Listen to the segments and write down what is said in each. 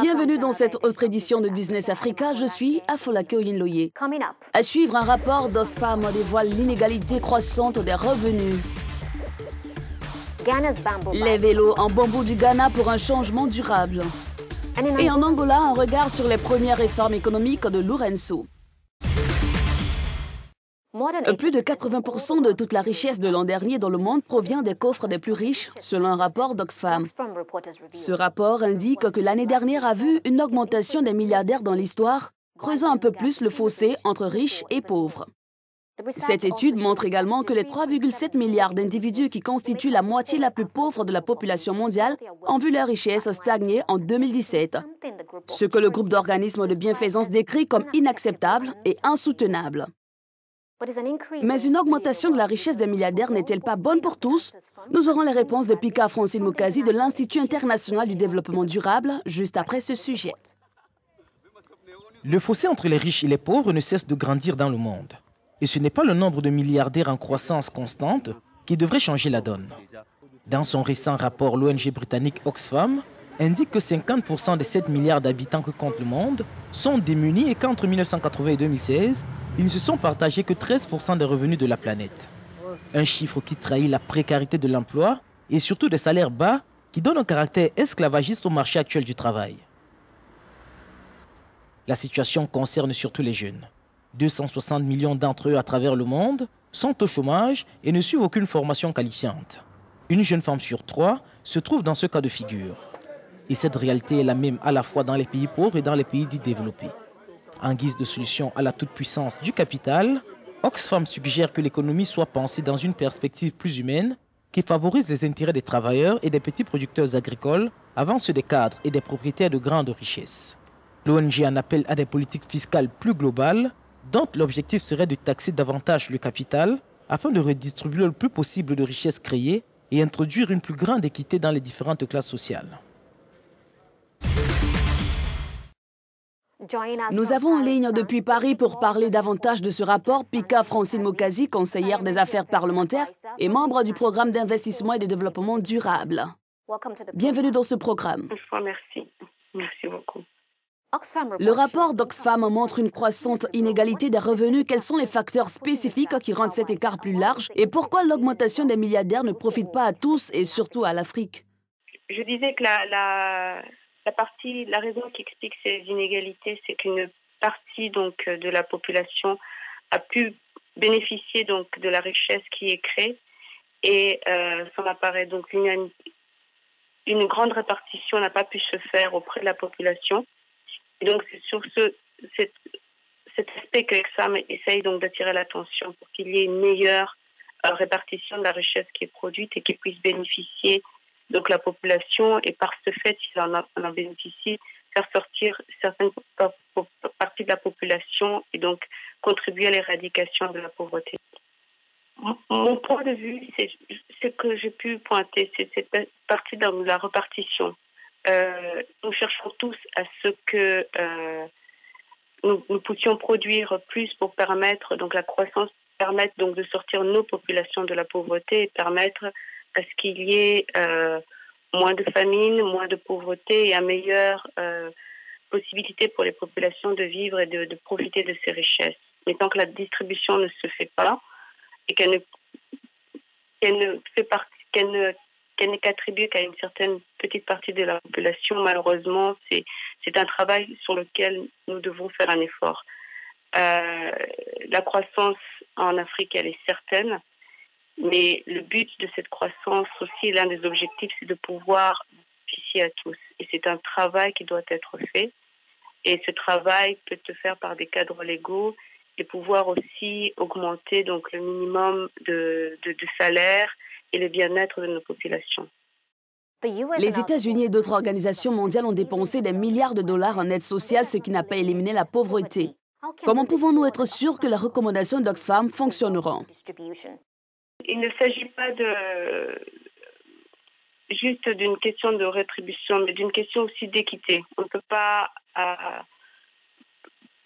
Bienvenue dans cette autre édition de Business Africa, je suis Afolake Oyinloye. À suivre, un rapport d'Oxfam dévoile l'inégalité croissante des revenus. Les vélos en bambou du Ghana pour un changement durable. Et en Angola, un regard sur les premières réformes économiques de Lourenço. Plus de 80% de toute la richesse de l'an dernier dans le monde provient des coffres des plus riches, selon un rapport d'Oxfam. Ce rapport indique que l'année dernière a vu une augmentation des milliardaires dans l'histoire, creusant un peu plus le fossé entre riches et pauvres. Cette étude montre également que les 3,7 milliards d'individus qui constituent la moitié la plus pauvre de la population mondiale ont vu leur richesse stagner en 2017, ce que le groupe d'organismes de bienfaisance décrit comme inacceptable et insoutenable. Mais une augmentation de la richesse des milliardaires n'est-elle pas bonne pour tous? Nous aurons les réponses de Pika Francine Mukazi de l'Institut international du développement durable juste après ce sujet. Le fossé entre les riches et les pauvres ne cesse de grandir dans le monde. Et ce n'est pas le nombre de milliardaires en croissance constante qui devrait changer la donne. Dans son récent rapport, l'ONG britannique Oxfam indique que 50% des 7 milliards d'habitants que compte le monde sont démunis et qu'entre 1980 et 2016, ils ne se sont partagés que 13% des revenus de la planète. Un chiffre qui trahit la précarité de l'emploi et surtout des salaires bas qui donnent un caractère esclavagiste au marché actuel du travail. La situation concerne surtout les jeunes. 260 millions d'entre eux à travers le monde sont au chômage et ne suivent aucune formation qualifiante. Une jeune femme sur 3 se trouve dans ce cas de figure. Et cette réalité est la même à la fois dans les pays pauvres et dans les pays dits développés. En guise de solution à la toute-puissance du capital, Oxfam suggère que l'économie soit pensée dans une perspective plus humaine qui favorise les intérêts des travailleurs et des petits producteurs agricoles avant ceux des cadres et des propriétaires de grandes richesses. L'ONG en appelle à des politiques fiscales plus globales dont l'objectif serait de taxer davantage le capital afin de redistribuer le plus possible de richesses créées et introduire une plus grande équité dans les différentes classes sociales. Nous avons en ligne depuis Paris pour parler davantage de ce rapport Pika Francine Mukazi, conseillère des affaires parlementaires et membre du programme d'investissement et de développement durable. Bienvenue dans ce programme. Merci. Merci beaucoup. Le rapport d'Oxfam montre une croissante inégalité des revenus. Quels sont les facteurs spécifiques qui rendent cet écart plus large et pourquoi l'augmentation des milliardaires ne profite pas à tous et surtout à l'Afrique? Je disais que la raison qui explique ces inégalités, c'est qu'une partie donc de la population a pu bénéficier donc de la richesse qui est créée et ça m'apparaît donc une grande répartition n'a pas pu se faire auprès de la population. Et donc c'est sur cet aspect que l'Oxfam essaye donc d'attirer l'attention pour qu'il y ait une meilleure répartition de la richesse qui est produite et qui puisse bénéficier donc la population et par ce fait, s'il en bénéficie, faire sortir certaines parties de la population et donc contribuer à l'éradication de la pauvreté. Mon point de vue, c'est ce que j'ai pu pointer, c'est cette partie de la répartition. Nous cherchons tous à ce que nous puissions produire plus pour permettre donc la croissance, permettre donc de sortir nos populations de la pauvreté et permettre à ce qu'il y ait moins de famine, moins de pauvreté et une meilleure possibilité pour les populations de vivre et de profiter de ces richesses. Mais tant que la distribution ne se fait pas et qu'elle n'est qu'attribuée qu'à une certaine petite partie de la population, malheureusement, c'est un travail sur lequel nous devons faire un effort. La croissance en Afrique, elle est certaine, mais le but de cette croissance aussi, l'un des objectifs, c'est de pouvoir bénéficier à tous. Et c'est un travail qui doit être fait. Et ce travail peut se faire par des cadres légaux et pouvoir aussi augmenter donc le minimum de salaire et le bien-être de nos populations. Les États-Unis et d'autres organisations mondiales ont dépensé des milliards de dollars en aide sociale, ce qui n'a pas éliminé la pauvreté. Comment pouvons-nous être sûrs que les recommandations d'Oxfam fonctionneront? Il ne s'agit pas juste d'une question de rétribution, mais d'une question aussi d'équité. On ne peut pas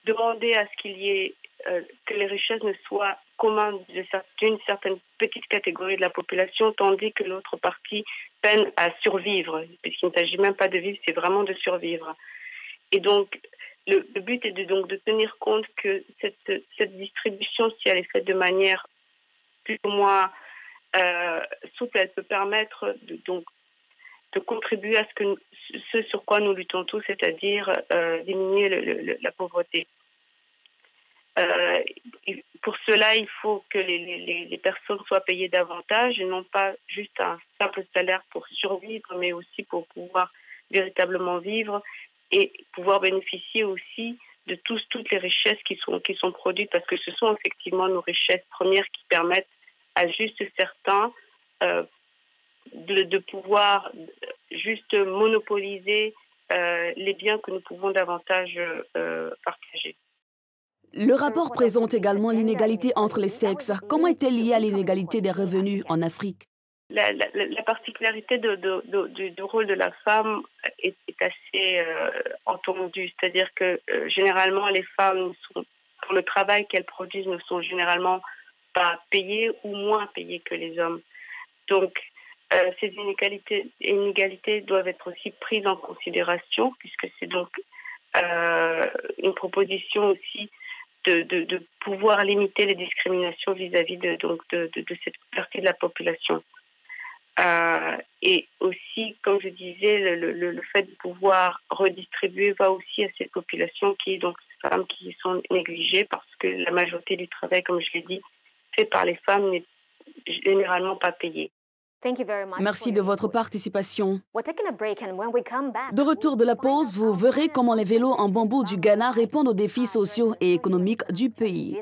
demander à ce qu'il y ait que les richesses ne soient commun d'une certaine petite catégorie de la population, tandis que l'autre partie peine à survivre, puisqu'il ne s'agit même pas de vivre, c'est vraiment de survivre. Et donc, le but est de tenir compte que cette distribution, si elle est faite de manière plus ou moins souple, elle peut permettre de contribuer à ce sur quoi nous luttons tous, c'est-à-dire diminuer la pauvreté. Pour cela, il faut que les personnes soient payées davantage et non pas juste un simple salaire pour survivre, mais aussi pour pouvoir véritablement vivre et pouvoir bénéficier aussi de toutes les richesses qui sont produites, parce que ce sont effectivement nos richesses premières qui permettent à juste certains de pouvoir juste monopoliser les biens que nous pouvons davantage partager. Le rapport présente également l'inégalité entre les sexes. Comment est-elle liée à l'inégalité des revenus en Afrique? La particularité du rôle de la femme est assez entendue. C'est-à-dire que généralement, les femmes, pour le travail qu'elles produisent, ne sont généralement pas payées ou moins payées que les hommes. Donc, ces inégalités doivent être aussi prises en considération, puisque c'est donc une proposition aussi de pouvoir limiter les discriminations vis-à-vis de cette partie de la population. Et aussi, comme je disais, le fait de pouvoir redistribuer va aussi à cette population qui est donc ces femmes qui sont négligées, parce que la majorité du travail, comme je l'ai dit, fait par les femmes n'est généralement pas payé. Merci de votre participation. De retour de la pause, vous verrez comment les vélos en bambou du Ghana répondent aux défis sociaux et économiques du pays.